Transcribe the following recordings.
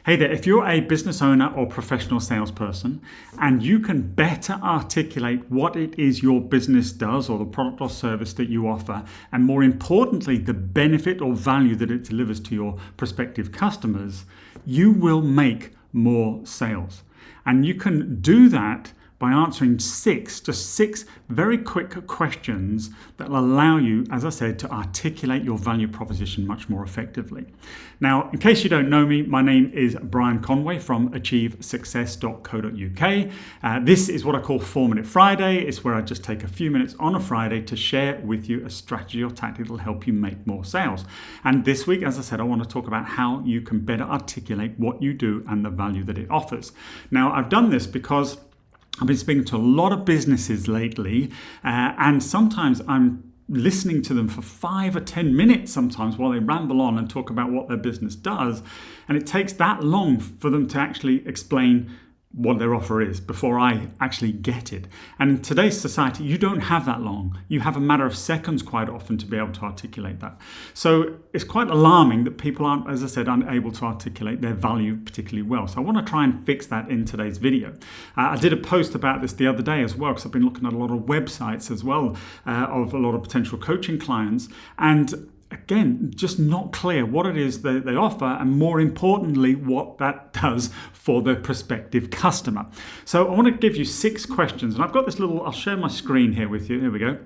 Hey there, if you're a business owner or professional salesperson and you can better articulate what it is your business does or the product or service that you offer, and more importantly, the benefit or value that it delivers to your prospective customers, you will make more sales. And you can do that by answering just six very quick questions that will allow you, as I said, to articulate your value proposition much more effectively. Now, in case you don't know me, my name is Brian Conway from 𝗃𝗍𝗄𝗍.co.uk. This is what I call 4-Minute Friday. It's where I just take a few minutes on a Friday to share with you a strategy or tactic that will help you make more sales. And this week, as I said, I want to talk about how you can better articulate what you do and the value that it offers. Now, I've done this because I've been speaking to a lot of businesses lately, and sometimes I'm listening to them for 5 or 10 minutes sometimes while they ramble on and talk about what their business does. And it takes that long for them to actually explain what their offer is before I actually get it. And in today's society, you don't have that long. You have a matter of seconds quite often to be able to articulate that. So it's quite alarming that people aren't, as I said, unable to articulate their value particularly well. So I want to try and fix that in today's video. I did a post about this the other day as well, because I've been looking at a lot of websites as well of a lot of potential coaching clients. And again, just not clear what it is that they offer, and more importantly, what that does for the prospective customer. So I want to give you 6 questions, and I've got this I'll share my screen here with you. Here we go.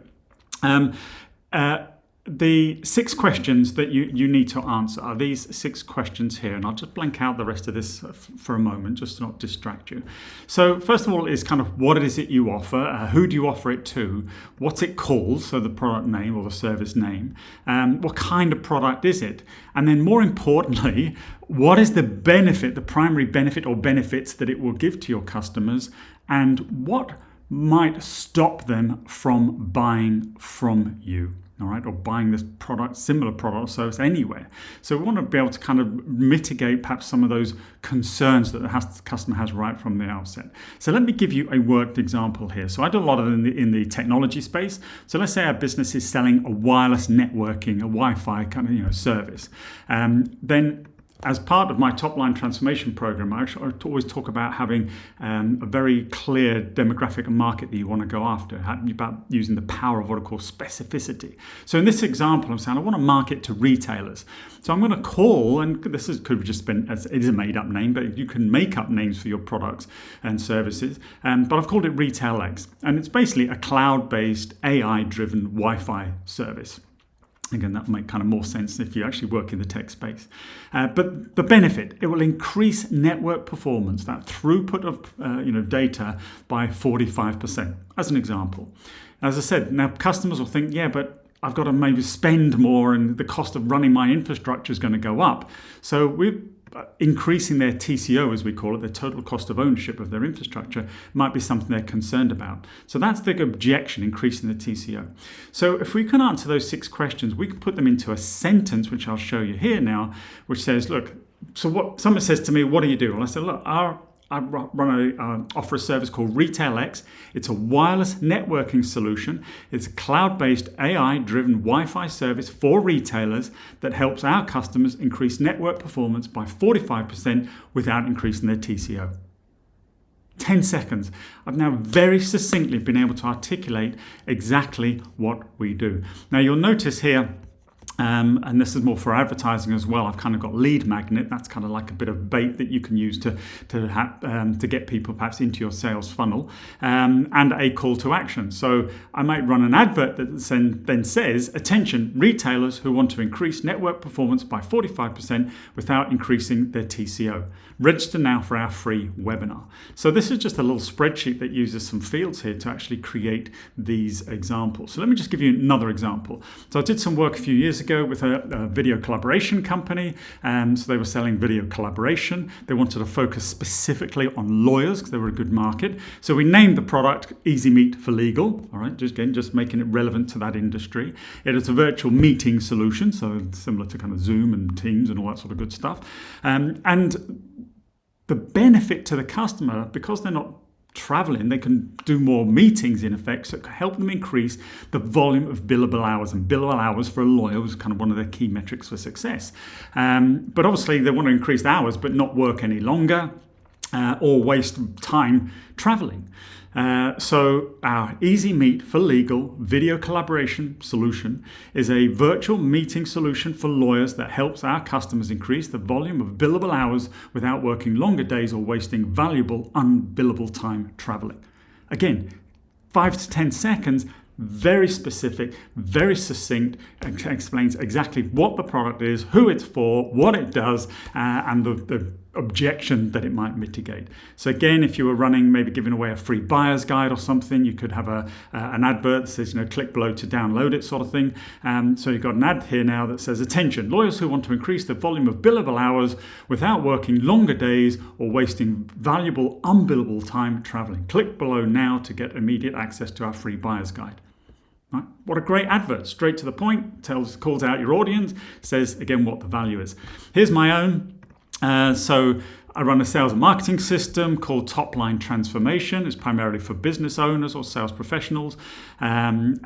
The 6 questions that you need to answer are these 6 questions here, and I'll just blank out the rest of this for a moment just to not distract you. So first of all is kind of what it is that you offer, who do you offer it to, what's it called, so the product name or the service name, what kind of product is it, and then more importantly, what is the benefit, the primary benefit or benefits that it will give to your customers, and what might stop them from buying from you. All right, or buying this product, similar product or service anywhere. So we want to be able to kind of mitigate perhaps some of those concerns that the customer has right from the outset. So let me give you a worked example here. So I do a lot of it in the technology space. So let's say our business is selling a wireless networking, a Wi-Fi kind of service. Then as part of my top-line transformation program, I always talk about having a very clear demographic and market that you want to go after, about using the power of what I call specificity. So in this example, I'm saying I want to market to retailers. So I'm going to call, and could have just been, it is a made-up name, but you can make up names for your products and services. But I've called it RetailX, and it's basically a cloud-based, AI-driven Wi-Fi service. Again, that will make kind of more sense if you actually work in the tech space. But the benefit, it will increase network performance, that throughput of data by 45%, as an example. As I said, now customers will think, yeah, but I've got to maybe spend more and the cost of running my infrastructure is going to go up. So we're increasing their TCO, as we call it, the total cost of ownership of their infrastructure, might be something they're concerned about. So that's the objection, increasing the TCO. So if we can answer those 6 questions, we can put them into a sentence, which I'll show you here now, which says, look, so what someone says to me, what do you do? Well, I said, look, offer a service called RetailX. It's a wireless networking solution. It's a cloud-based AI-driven Wi-Fi service for retailers that helps our customers increase network performance by 45% without increasing their TCO. 10 seconds. I've now very succinctly been able to articulate exactly what we do. Now you'll notice here, and this is more for advertising as well, I've kind of got lead magnet. That's kind of like a bit of bait that you can use to get people perhaps into your sales funnel, and a call to action. So I might run an advert that then says, attention, retailers who want to increase network performance by 45% without increasing their TCO. Register now for our free webinar. So this is just a little spreadsheet that uses some fields here to actually create these examples. So let me just give you another example. So I did some work a few years ago with a video collaboration company, and so they were selling video collaboration. They wanted to focus specifically on lawyers because they were a good market. So we named the product Easy Meet for Legal. All right, just making it relevant to that industry. It is a virtual meeting solution, so similar to kind of Zoom and Teams and all that sort of good stuff. And the benefit to the customer, because they're not traveling, they can do more meetings in effect, so it can help them increase the volume of billable hours. And billable hours for a lawyer was kind of one of their key metrics for success. But obviously they want to increase hours but not work any longer or waste time traveling. So our Easy Meet for Legal video collaboration solution is a virtual meeting solution for lawyers that helps our customers increase the volume of billable hours without working longer days or wasting valuable unbillable time traveling. Again, 5 to 10 seconds, very specific, very succinct, and explains exactly what the product is, who it's for, what it does, and the objection that it might mitigate. So again, if you were running, maybe giving away a free buyer's guide or something, you could have an advert that says, click below to download it, sort of thing. So you've got an ad here now that says, attention, lawyers who want to increase the volume of billable hours without working longer days or wasting valuable unbillable time traveling. Click below now to get immediate access to our free buyer's guide. Right? What a great advert, straight to the point, calls out your audience, says again what the value is. Here's my own. So I run a sales and marketing system called Top Line Transformation. It's primarily for business owners or sales professionals. And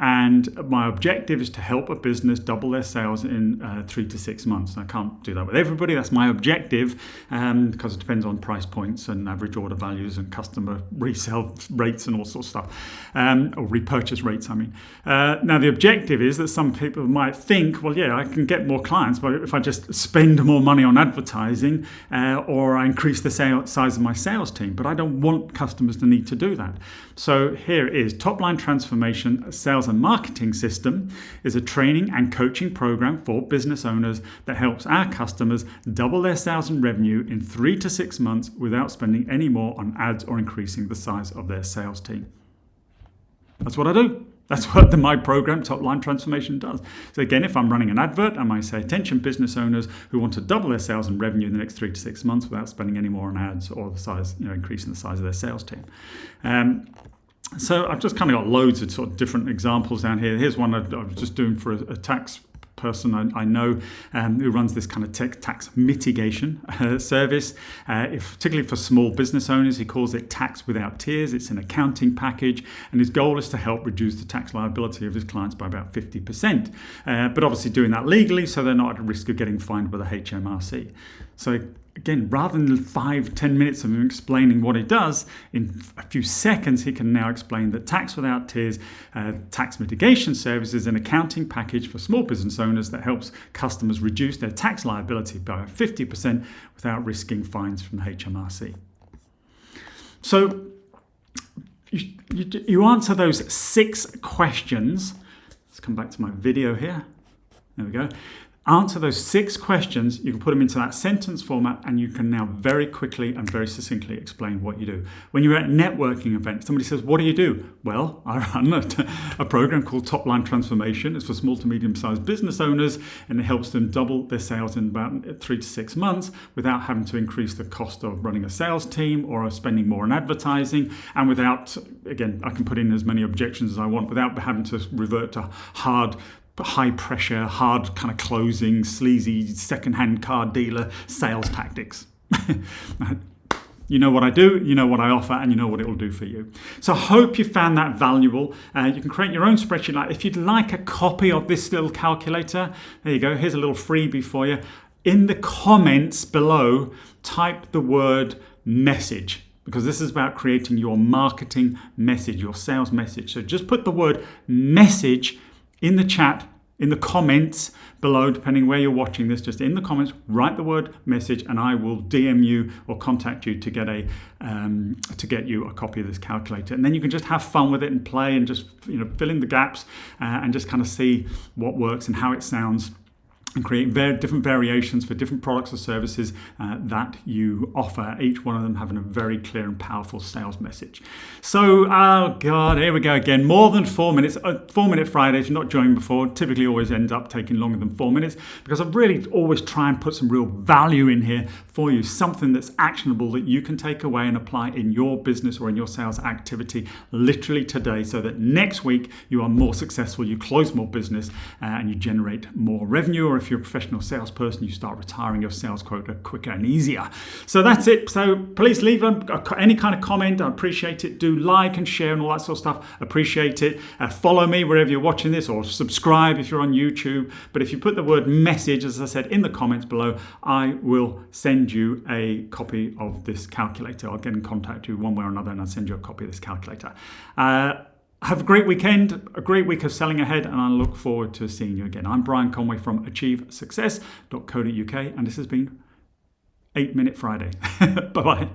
my objective is to help a business double their sales in 3 to 6 months. I can't do that with everybody. That's my objective because it depends on price points and average order values and customer resale rates and all sorts of stuff. Or repurchase rates, I mean. Now, the objective is that some people might think, well, yeah, I can get more clients, but if I just spend more money on advertising or I increase the size of my sales team, but I don't want customers to need to do that. So here it is. Top Line Transformation Sales and Marketing System is a training and coaching program for business owners that helps our customers double their sales and revenue in 3 to 6 months without spending any more on ads or increasing the size of their sales team. That's what I do. That's what my program, Top Line Transformation, does. So again, if I'm running an advert, I might say, attention business owners who want to double their sales and revenue in the next 3 to 6 months without spending any more on ads or the size, increasing the size of their sales team. So I've just kind of got loads of sort of different examples down here. Here's one I was just doing for a tax person I know who runs this kind of tax mitigation service, particularly for small business owners. He calls it Tax Without Tears. It's an accounting package, and his goal is to help reduce the tax liability of his clients by about 50%. But obviously doing that legally, so they're not at risk of getting fined by the HMRC. So again, rather than 5-10 minutes of him explaining what it does, in a few seconds he can now explain that Tax Without Tears tax mitigation service is an accounting package for small business owners that helps customers reduce their tax liability by 50% without risking fines from the HMRC. So you answer those 6 questions. Let's come back to my video here. There we go. Answer those 6 questions, you can put them into that sentence format, and you can now very quickly and very succinctly explain what you do. When you're at a networking event, somebody says, what do you do? Well, I run a program called Top Line Transformation. It's for small to medium-sized business owners, and it helps them double their sales in about 3 to 6 months without having to increase the cost of running a sales team or spending more on advertising, and without, again, I can put in as many objections as I want without having to revert to high pressure, hard kind of closing, sleazy second-hand car dealer sales tactics. You know what I do, you know what I offer, and you know what it will do for you. So I hope you found that valuable. You can create your own spreadsheet. If you'd like a copy of this little calculator, there you go. Here's a little freebie for you. In the comments below, type the word message, because this is about creating your marketing message, your sales message. So just put the word message in the chat, in the comments below, depending where you're watching this, just in the comments, write the word message, and I will DM you or contact you to get you a copy of this calculator. And then you can just have fun with it and play and just fill in the gaps and just kind of see what works and how it sounds, and create different variations for different products or services that you offer, each one of them having a very clear and powerful sales message. So, oh God, here we go again. More than 4 minutes. 4-minute Friday, if you're not joined before, typically always ends up taking longer than 4 minutes, because I really always try and put some real value in here for you, something that's actionable that you can take away and apply in your business or in your sales activity literally today, so that next week you are more successful, you close more business, and you generate more revenue, or if you're a professional salesperson, you start retiring your sales quota quicker and easier. So that's it. So please leave any kind of comment. I appreciate it. Do like and share and all that sort of stuff. Appreciate it. Follow me wherever you're watching this, or subscribe if you're on YouTube. But if you put the word message, as I said, in the comments below, I will send you a copy of this calculator. I'll get in contact with you one way or another, and I'll send you a copy of this calculator. Have a great weekend, a great week of selling ahead, and I look forward to seeing you again. I'm Brian Conway from 𝗪𝗍success.co.uk, and this has been 8 Minute Friday. Bye-bye.